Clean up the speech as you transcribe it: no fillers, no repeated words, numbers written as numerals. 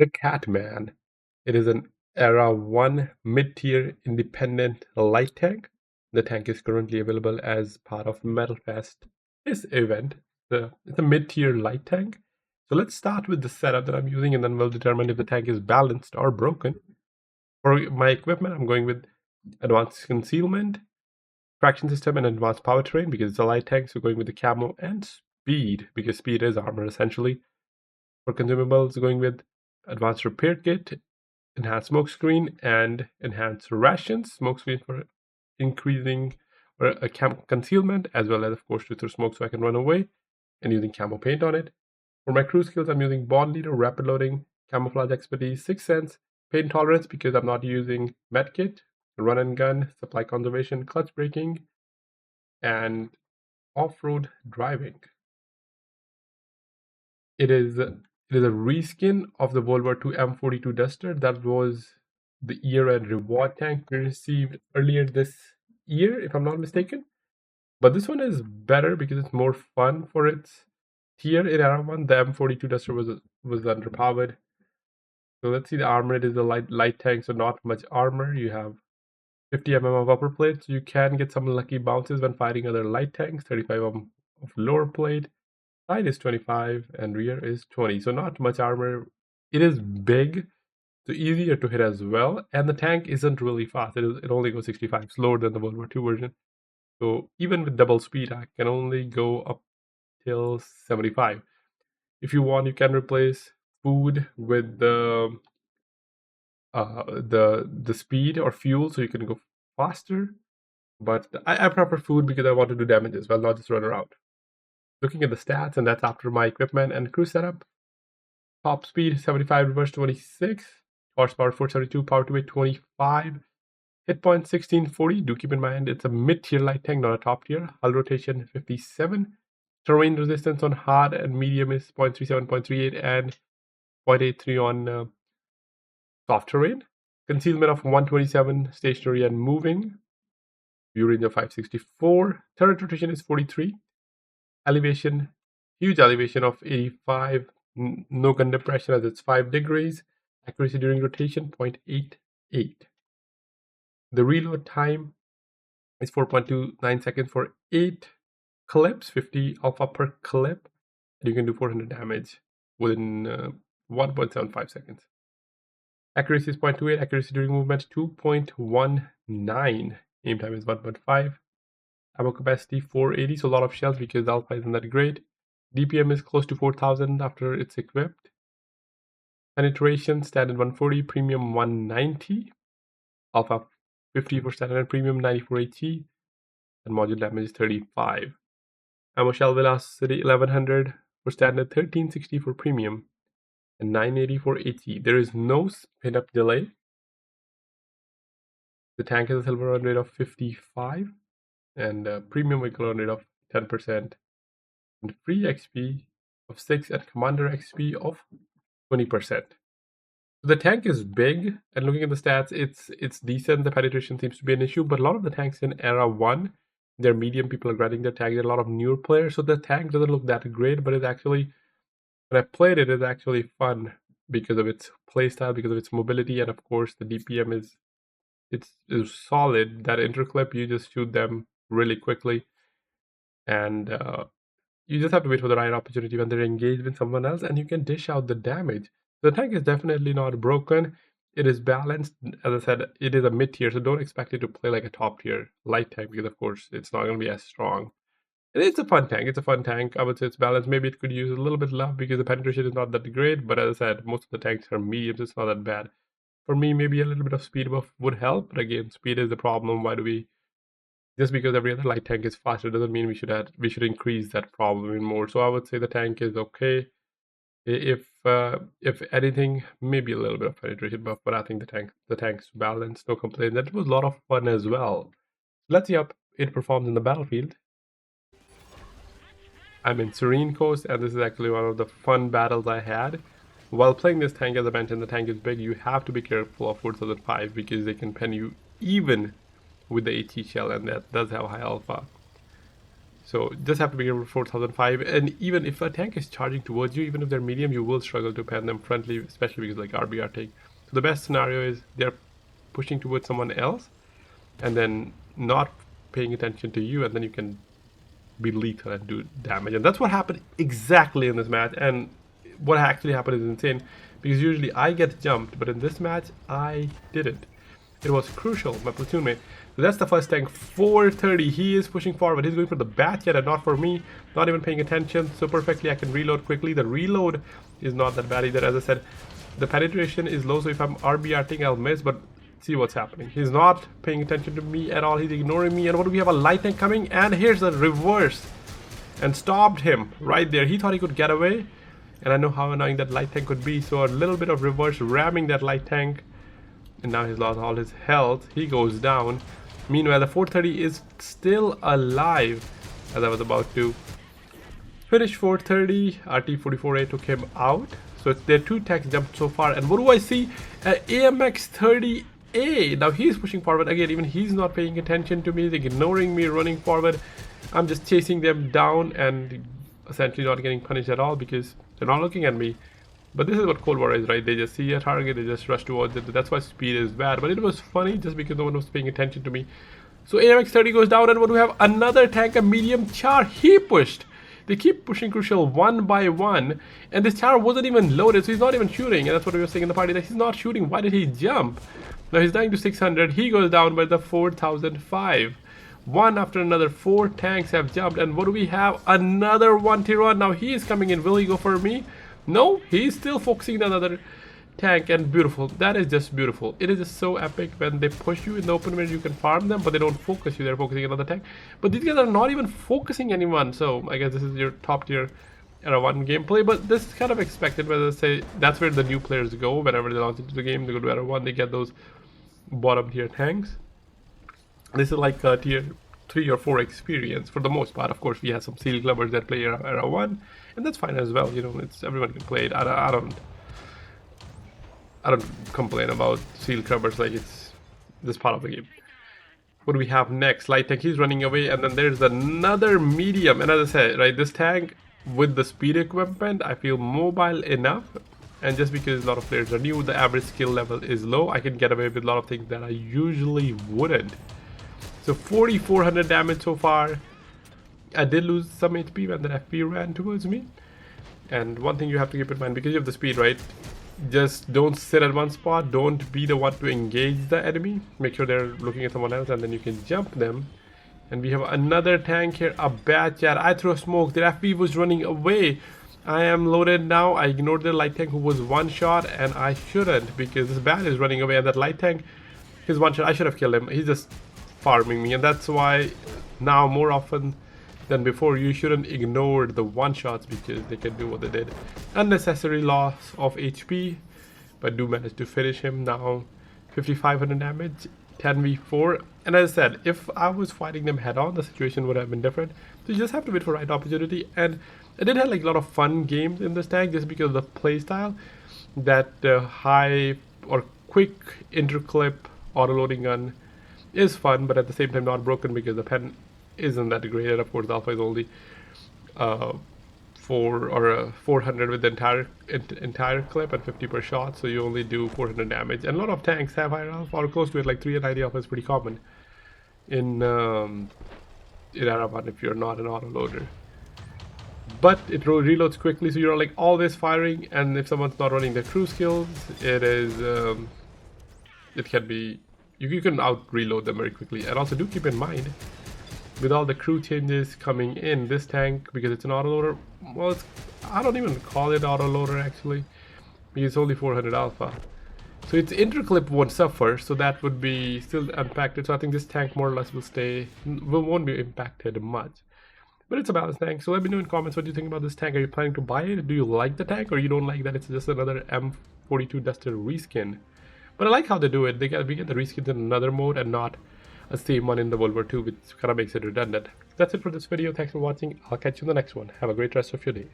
The Catman. It is an Era 1 mid-tier independent light tank. The tank is currently available as part of Metal Fest this event. It's a mid-tier light tank. So let's start with the setup that I'm using and then we'll determine if the tank is balanced or broken. For my equipment, I'm going with advanced concealment, traction system, and advanced powertrain because it's a light tank, so going with the camo and speed because speed is armor essentially. For consumables, going with advanced repair kit, enhanced smoke screen, and enhanced rations. Smoke screen for increasing or concealment, as well as, of course, to throw smoke so I can run away, and using camo paint on it. For my crew skills, I'm using bond leader, rapid loading, camouflage expertise, 6 sense, pain tolerance because I'm not using medkit, run and gun, supply conservation, clutch braking, and off-road driving. It is a reskin of the World War II M42 Duster. That was the year-end reward tank we received earlier this year, if I'm not mistaken. But this one is better because it's more fun for its tier in Era 1. The M42 Duster was underpowered. So let's see the armor. It is a light tank, so not much armor. You have 50 mm of upper plate, so you can get some lucky bounces when fighting other light tanks. 35 mm of lower plate. Side is 25 and rear is 20, so not much armor. It is big, so easier to hit as well, and the tank isn't really fast. It only goes 65, slower than the World War II version. So even with double speed, I can only go up till 75. If you want, you can replace food with the speed or fuel, so you can go faster. But I prefer food because I want to do damage as well, not just run around. Looking at the stats, and that's after my equipment and crew setup. Top speed 75, reverse 26, horsepower 472, power to weight 25, hit point 1640. Do keep in mind it's a mid-tier light tank, not a top tier. Hull rotation 57. Terrain resistance on hard and medium is 0.37, 0.38, and 0.83 on soft terrain. Concealment of 127, stationary and moving. View range of 564. Turret rotation is 43. Elevation, huge elevation of 85. No gun depression as it's 5 degrees. Accuracy during rotation 0.88. The reload time is 4.29 seconds for 8 clips, 50 alpha per clip. And you can do 400 damage within 1.75 seconds. Accuracy is 0.28. Accuracy during movement 2.19. Aim time is 1.5. Ammo capacity 480, so a lot of shells because alpha isn't that great. DPM is close to 4000 after it's equipped. Penetration standard 140, premium 190, alpha 50 for standard and premium 94 HE, and module damage is 35. Ammo shell velocity 1100 for standard, 1360 for premium, and 980 for HE. There is no spin up delay. The tank has a silver run rate of 55 and a premium vehicle run rate of 10%. And free XP of 6 and commander XP of 20%. The tank is big, and looking at the stats, it's decent. The penetration seems to be an issue, but a lot of the tanks in Era 1, they're medium. People are grabbing their tank. There are a lot of newer players, so the tank doesn't look that great, but it's actually, when I played it, it's actually fun because of its playstyle, because of its mobility, and of course the DPM is solid. That interclip, you just shoot them really quickly, and you just have to wait for the right opportunity when they're engaged with someone else, and you can dish out the damage. The tank is definitely not broken. It is balanced. As I said, it is a mid-tier, so don't expect it to play like a top-tier light tank because, of course, it's not going to be as strong. And it's a fun tank. It's a fun tank. I would say it's balanced. Maybe it could use a little bit love because the penetration is not that great, but as I said, most of the tanks are mediums. It's not that bad. For me, maybe a little bit of speed buff would help, but again, speed is the problem. Why do we... Just because every other light tank is faster doesn't mean we should increase that problem even more. So I would say the tank is okay. If anything, maybe a little bit of penetration buff, but I think the tank's balanced, no complaints. That was a lot of fun as well. Let's see how it performs in the battlefield. I'm in Serene Coast, and this is actually one of the fun battles I had. While playing this tank, as I mentioned, the tank is big. You have to be careful of 4005 because they can pen you even with the AT shell, and that does have high alpha. So just have to be careful with 4005. And even if a tank is charging towards you, even if they're medium, you will struggle to pen them frontally, especially because like RBR take. So the best scenario is they're pushing towards someone else and then not paying attention to you, and then you can be lethal and do damage. And that's what happened exactly in this match. And what actually happened is insane, because usually I get jumped, but in this match I didn't. It was crucial, my platoon mate. So that's the first tank, 430. He is pushing forward. He's going for the bat yet, and not for me. Not even paying attention. So perfectly, I can reload quickly. The reload is not that bad either. As I said, the penetration is low, so if I'm RBRing, I'll miss. But see what's happening. He's not paying attention to me at all. He's ignoring me. And what do we have? A light tank coming, and here's the reverse, and stopped him right there. He thought he could get away, and I know how annoying that light tank could be. So a little bit of reverse ramming that light tank. And now he's lost all his health. He goes down. Meanwhile, the 430 is still alive, as I was about to finish 430. RT-44A took him out. So there are 2 tanks jumped so far. And what do I see? AMX-30A. Now he's pushing forward again. Even he's not paying attention to me. He's ignoring me, running forward. I'm just chasing them down and essentially not getting punished at all because they're not looking at me. But this is what Cold War is, right? They just see a target, they just rush towards it. That's why speed is bad. But it was funny just because no one was paying attention to me. So AMX-30 goes down, and what do we have? Another tank, a medium char. He pushed. They keep pushing Crucial one by one. And this char wasn't even loaded, so he's not even shooting. And that's what we were saying in the party, that he's not shooting. Why did he jump? Now he's dying to 600. He goes down by the 4005. One after another, 4 tanks have jumped. And what do we have? Another 1 tier 1. Now he is coming in. Will he go for me? No, he's still focusing on another tank, and beautiful. That is just beautiful. It is just so epic when they push you in the open where you can farm them, but they don't focus you. They're focusing another tank. But these guys are not even focusing anyone. So I guess this is your top tier era 1 gameplay. But this is kind of expected, whether say that's where the new players go whenever they launch into the game. They go to era 1, they get those bottom tier tanks. This is like a tier 3 or 4 experience for the most part. Of course, we have some seal clubbers that play era 1, and that's fine as well. You know, it's everyone can play it. I don't complain about seal clubbers, like it's this part of the game. What do we have next? Light tank, he's running away, and then there's another medium. And as I said, right, this tank with the speed equipment, I feel mobile enough. And just because a lot of players are new, the average skill level is low, I can get away with a lot of things that I usually wouldn't. So 4400 damage so far. I did lose some HP when the FP ran towards me. And one thing you have to keep in mind, because you have the speed, right? Just don't sit at one spot. Don't be the one to engage the enemy. Make sure they're looking at someone else, and then you can jump them. And we have another tank here, a bad chat. I throw smoke. The FP was running away. I am loaded now. I ignored the light tank who was one shot, and I shouldn't, because this bat is running away, and that light tank is one shot. I should have killed him. He's just farming me, and that's why now more often than before you shouldn't ignore the one shots, because they can do what they did. Unnecessary loss of HP, but do manage to finish him. Now 5500 damage, 10v4. And as I said, if I was fighting them head on, the situation would have been different. So you just have to wait for the right opportunity. And I did have like a lot of fun games in this tank just because of the playstyle. That high or quick interclip auto loading gun is fun, but at the same time not broken, because the pen isn't that great. And of course the alpha is only 400 with the entire clip and 50 per shot, so you only do 400 damage. And a lot of tanks have higher alpha or close to it, like 390 alpha is pretty common in era 1 if you're not an auto loader. But it reloads quickly, so you're like always firing, and if someone's not running the crew skills, it is it can be you can out reload them very quickly. And also do keep in mind, with all the crew changes coming in, this tank, because it's an autoloader, well, I don't even call it autoloader actually, because it's only 400 alpha. So its interclip won't suffer, so that would be still impacted. So I think this tank more or less won't be impacted much. But it's a balanced tank, so let me know in comments what you think about this tank. Are you planning to buy it? Do you like the tank, or you don't like that it's just another M42 Duster reskin? But I like how they do it. We get the reskins in another mode and not a same one in the World War II, which kind of makes it redundant. That's it for this video. Thanks for watching. I'll catch you in the next one. Have a great rest of your day.